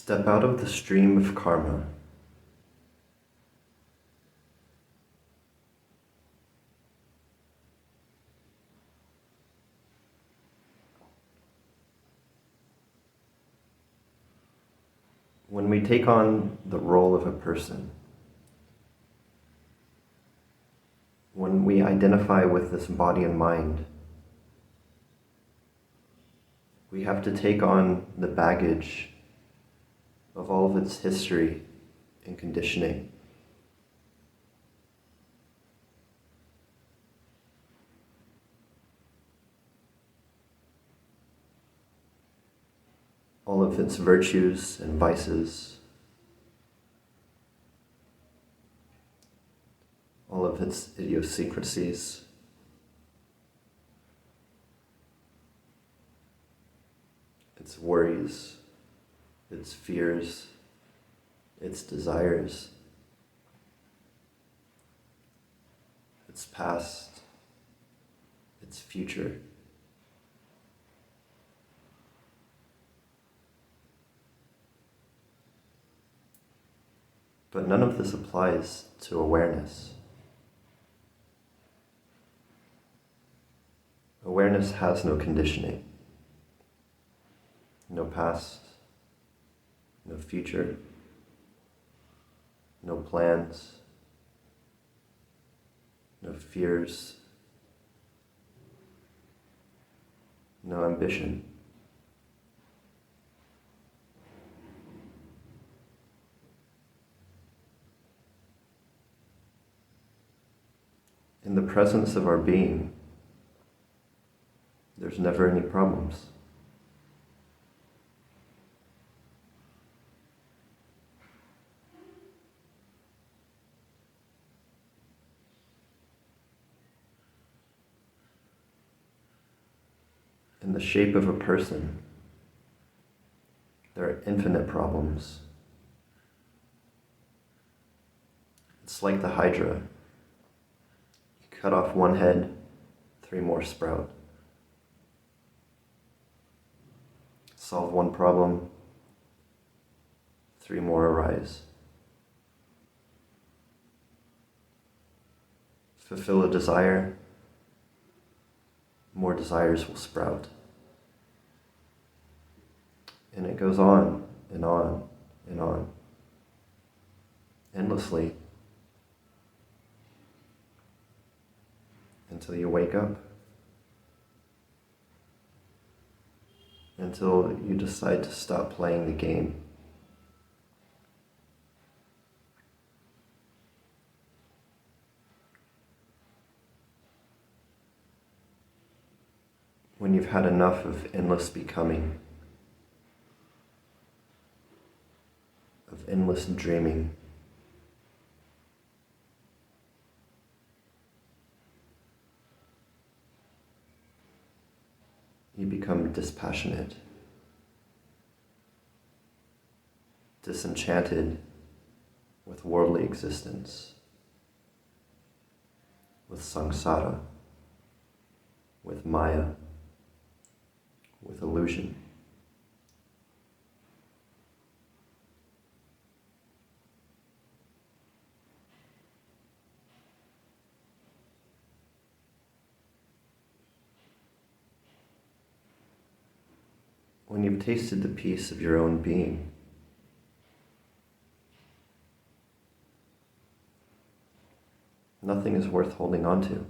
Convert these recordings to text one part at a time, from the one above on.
Step out of the stream of karma. When we take on the role of a person, when we identify with this body and mind, we have to take on the baggage of all of its history and conditioning. All of its virtues and vices, all of its idiosyncrasies, its worries, its fears, its desires, its past, its future. But none of this applies to awareness. Awareness has no conditioning, no past, no future, no plans, no fears, no ambition. In the presence of our being, there's never any problems. In the shape of a person, there are infinite problems. It's like the Hydra. You cut off one head, 3 more sprout. Solve one problem, 3 more arise. Fulfill a desire, more desires will sprout. And it goes on and on and on, endlessly, until you wake up, until you decide to stop playing the game. When you've had enough of endless becoming, of endless dreaming, you become dispassionate, disenchanted with worldly existence, with samsara, with maya, with illusion. When you've tasted the peace of your own being, nothing is worth holding on to.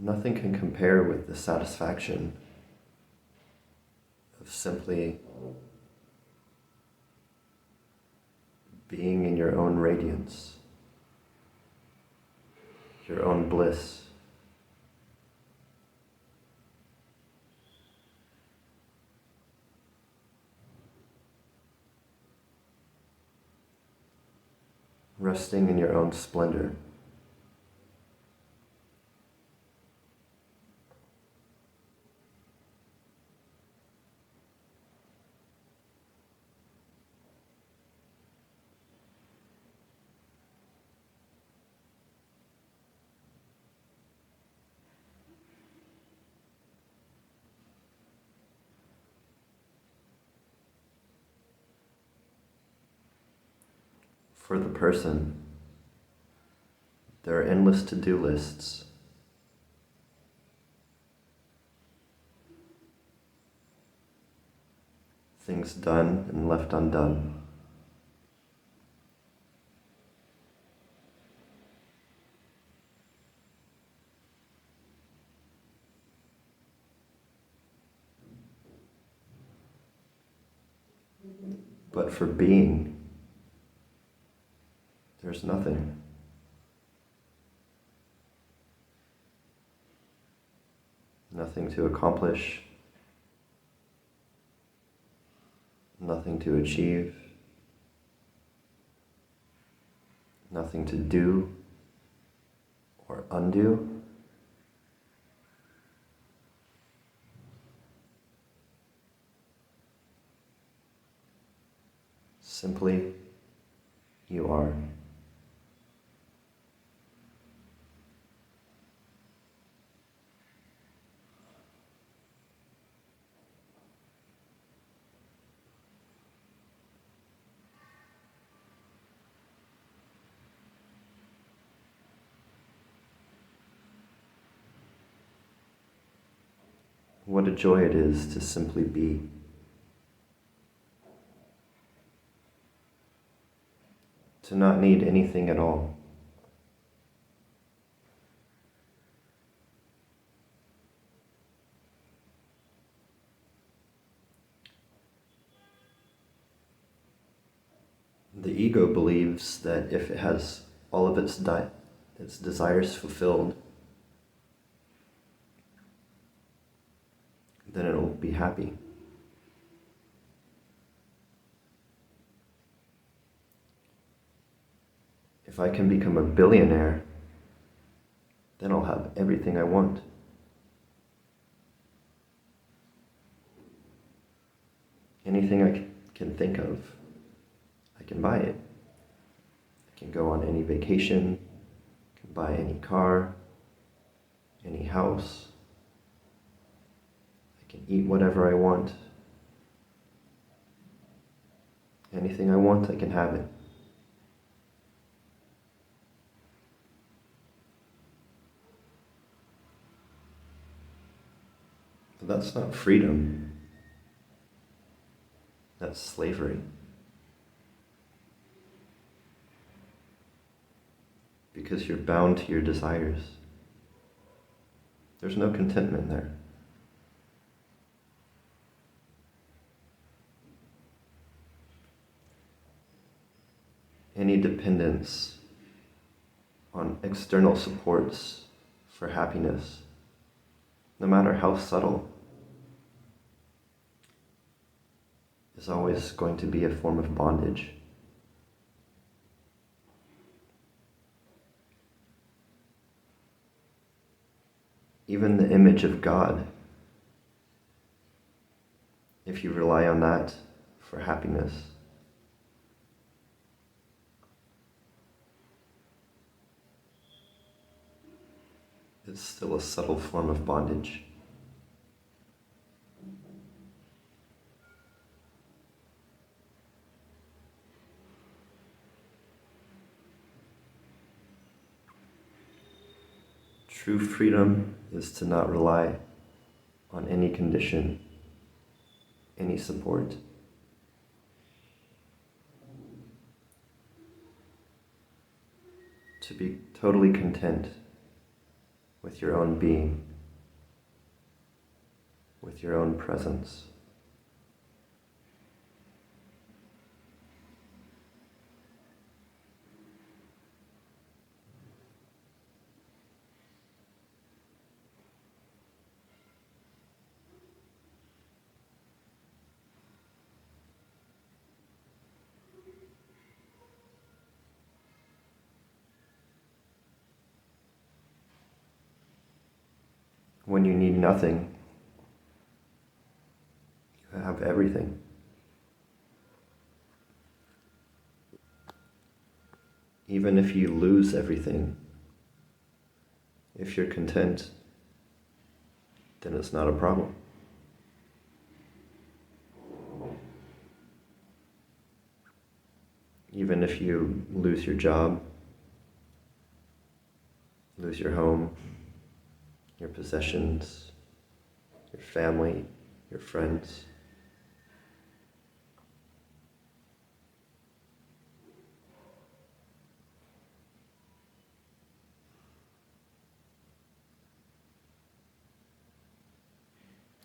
Nothing can compare with the satisfaction of simply being in your own radiance, your own bliss. Resting in your own splendor. For the person, there are endless to-do lists. Things done and left undone. But for being, there's nothing. Nothing to accomplish, nothing to achieve, nothing to do or undo. Simply, you are. What a joy it is to simply be. To not need anything at all. The ego believes that if it has all of its desires fulfilled, then it will be happy. If I can become a billionaire, then I'll have everything I want. Anything I can think of, I can buy it. I can go on any vacation, I can buy any car, any house. I can eat whatever I want. Anything I want, I can have it. But that's not freedom. That's slavery. Because you're bound to your desires. There's no contentment there. Any dependence on external supports for happiness, no matter how subtle, is always going to be a form of bondage. Even the image of God, if you rely on that for happiness, it's still a subtle form of bondage. True freedom is to not rely on any condition, any support. To be totally content with your own being, with your own presence. When you need nothing, you have everything. Even if you lose everything, if you're content, then it's not a problem. Even if you lose your job, lose your home, your possessions, your family, your friends.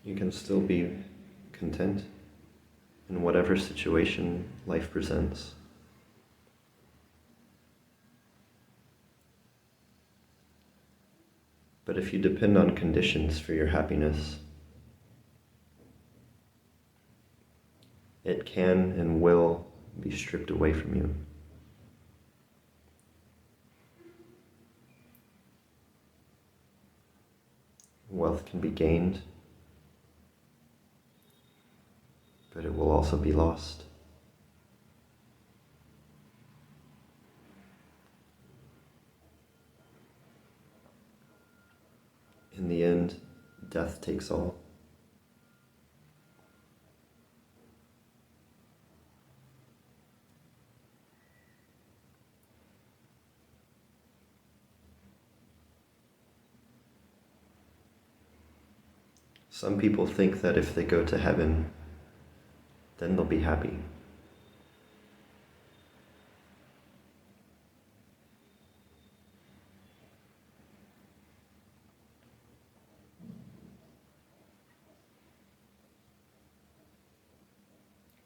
You can still be content in whatever situation life presents. But if you depend on conditions for your happiness, it can and will be stripped away from you. Wealth can be gained, but it will also be lost. In the end, death takes all. Some people think that if they go to heaven, then they'll be happy.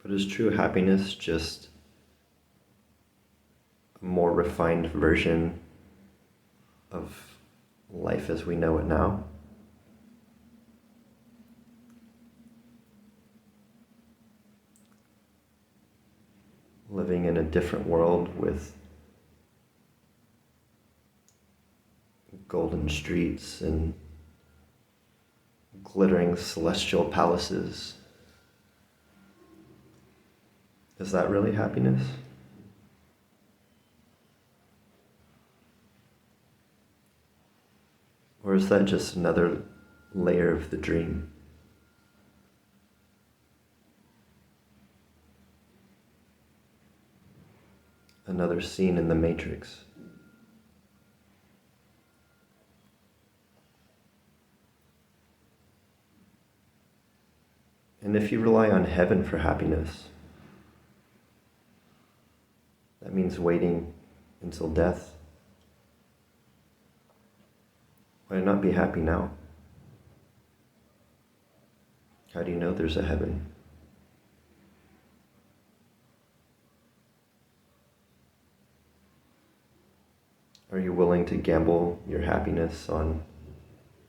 But is true happiness just a more refined version of life as we know it now? Living in a different world with golden streets and glittering celestial palaces. Is that really happiness? Or is that just another layer of the dream? Another scene in the Matrix. And if you rely on heaven for happiness, that means waiting until death. Why not be happy now? How do you know there's a heaven? Are you willing to gamble your happiness on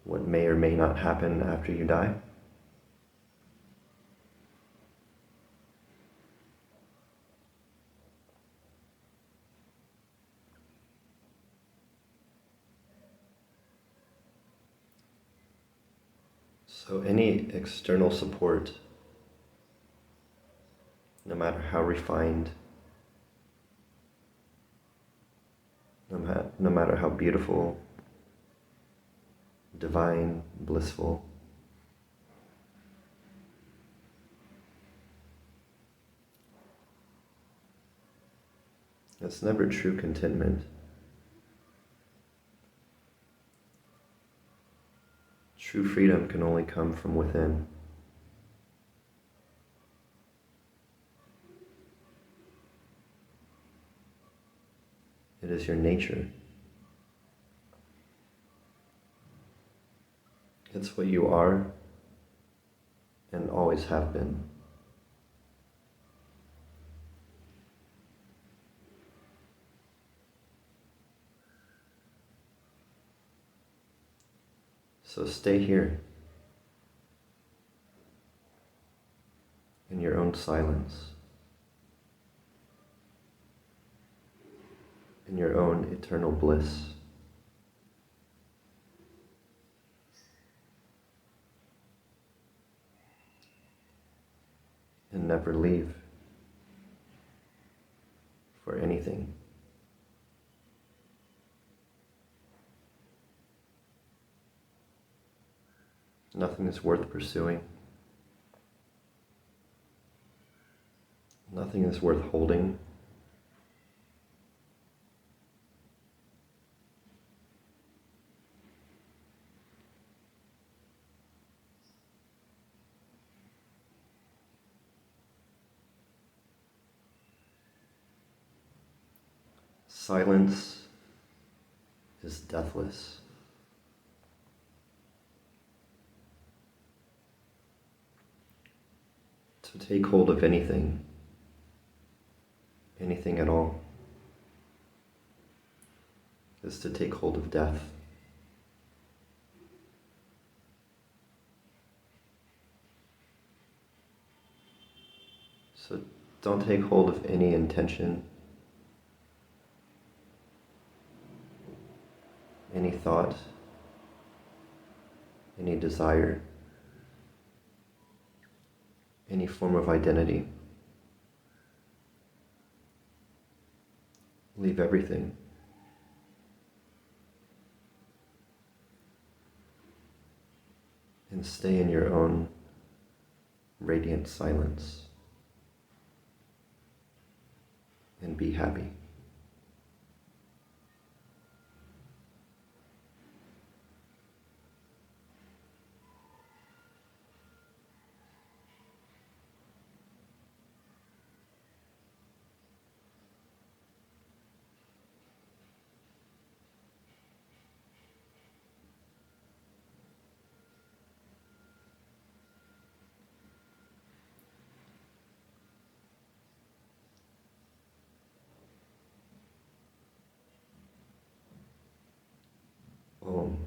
what may or may not happen after you die? So any external support, no matter how refined, no matter how beautiful, divine, blissful, it's never true contentment. True freedom can only come from within. It is your nature. It's what you are and always have been. So stay here in your own silence, in your own eternal bliss. And never leave for anything. Nothing is worth pursuing. Nothing is worth holding. Silence is deathless. To take hold of anything at all, is to take hold of death. So don't take hold of any intention, any thought, any desire, any form of identity. Leave everything. And stay in your own radiant silence. And be happy. Om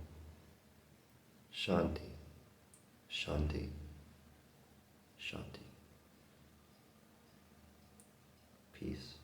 Shanti, Shanti, Shanti. Peace.